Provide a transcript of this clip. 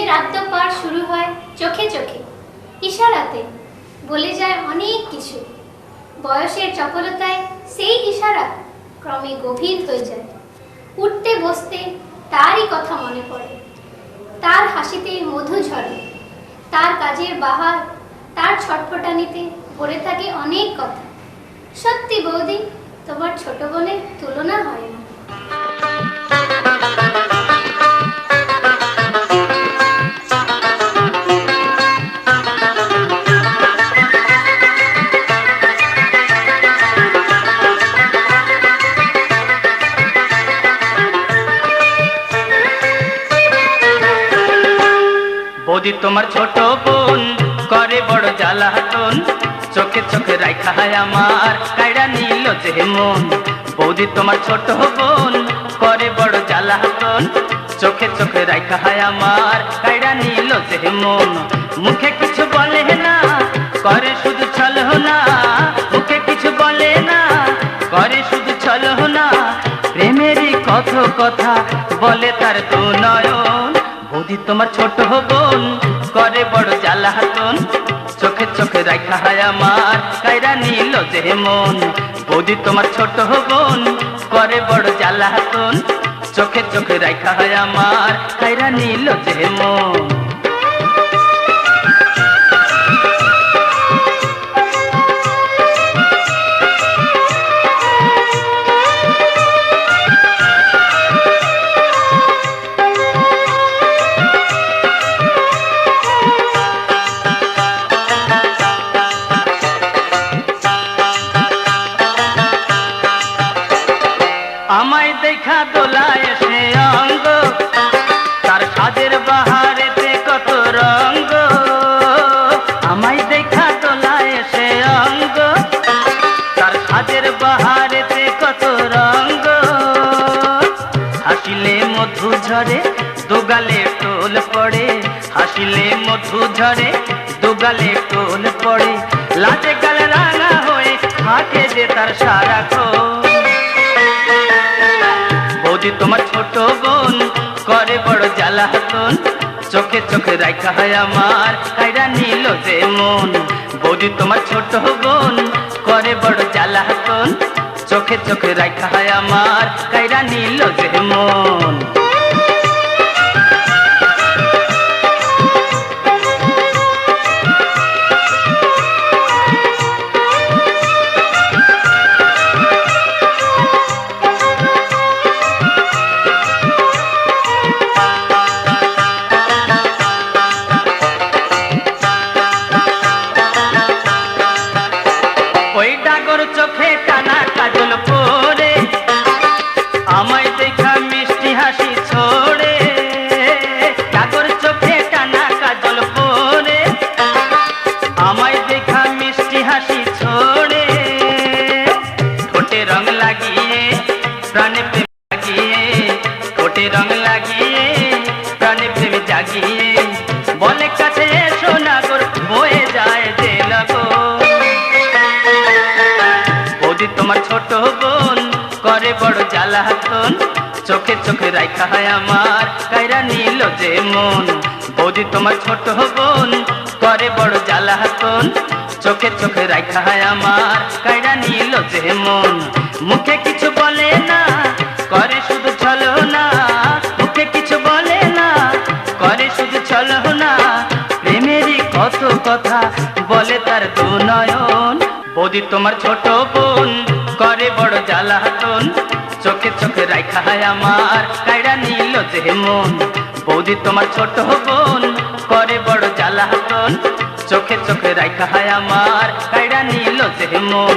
প্রেমের আদ্যপার শুরু হয় চোখে চোখে, ইশারাতে বলে যায় অনেক কিছু। বয়সের চপলতায় সেই ইশারা ক্রমে গভীর হয়ে যায়। উঠতে বসতে তারই কথা মনে পড়ে, তার হাসিতে মধু ঝরে, তার কাজের বাহার, তার ছটফটানিতে ভরে থাকে অনেক কথা। সত্যি বৌদি, তোমার ছোট বোনের তুলনা হয় না। বৌদি তোমার ছোট বোন করে বড় জ্বালাতন, চোখে চোখে রাখা আমার কাইড়া নিল যে মন। বৌদি তোমার ছোট বোন করে বড় জ্বালাতন, চোখে চোখে রাখা আমার কাইড়া নিল যে মন। মুখে কিছু বলে না, করে শুধু ছলনা, মুখে কিছু বলে না, করে শুধু ছলনা। প্রেমেরই কত কথা বলে তার দু নয়ন। বৌদি তোমার ছোট বোন করে বড় জ্বালাতন, চোখে চোখে রাখা আমার কাইরা নিল যে মন। বৌদি তোমার ছোট বোন করে বড় জ্বালাতন, চোখে চোখে রাখা আমার কাইরা নিল যে মন। আমায় দেখা দোলায় সে অঙ্গ, তার সাজের বাহারেতে কত রঙ্গ। আমায় দেখা দোলায় সে অঙ্গ, তার সাজের বাহারেতে কত রঙ্গ। হাসিলে মধু ঝরে দুগালে টোল পড়ে, হাসিলে মধু ঝরে দুগালে টোল পড়ে। লাজে গাল রাঙা হয়ে থাকে যে তার সারাক্ষণ। বৌদি তোমার ছোট বোন করে বড় জ্বালাতন, চোখে চোখে রাখা আমার কাইরা নিল যে মন। বৌদি তোমার ছোট বোন করে বড় জ্বালাতন, চোখে চোখে রাখা আমার কাইরা নিল যে মন। চোখে টানা কাজল পরে আমায় দেখা মিষ্টি হাসি ছড়ে। ডাগর চোখে টানা কাজল পরে আমায় দেখা মিষ্টি হাসি ছড়ে। ঠোঁটে রং লাগিয়ে প্রাণে প্রেম জাগিয়ে, ঠোঁটে রং লাগিয়ে প্রাণে প্রেম জাগিয়ে। বলে কাছে এসো নাগর বয়ে যায় যে লাগর। বৌদি তোমার ছোট বোন করে বড় জ্বালাতন, চোখে চোখে রাখা আমার কাইরা নিল যে মন। বৌদি তোমার ছোট বোন করে বড় জ্বালাতন, চোখে চোখে রাখা আমার কাইরা নিল যে মন। মুখে কিছু বলে না, করে শুধু ছলনা, মুখে কিছু বলে না, করে শুধু ছলনা। প্রেমেরই কত কথা বলে তার দু নয়ন। বৌদি তোমার ছোট বোন করে বড় জ্বালাতন, চোখে চোখে রাখা আমার কাইরা নিল যে মন। বৌদি তোমার ছোট বোন করে বড় জ্বালাতন, চোখে চোখে রাখা আমার কাইরা নিল যে মন।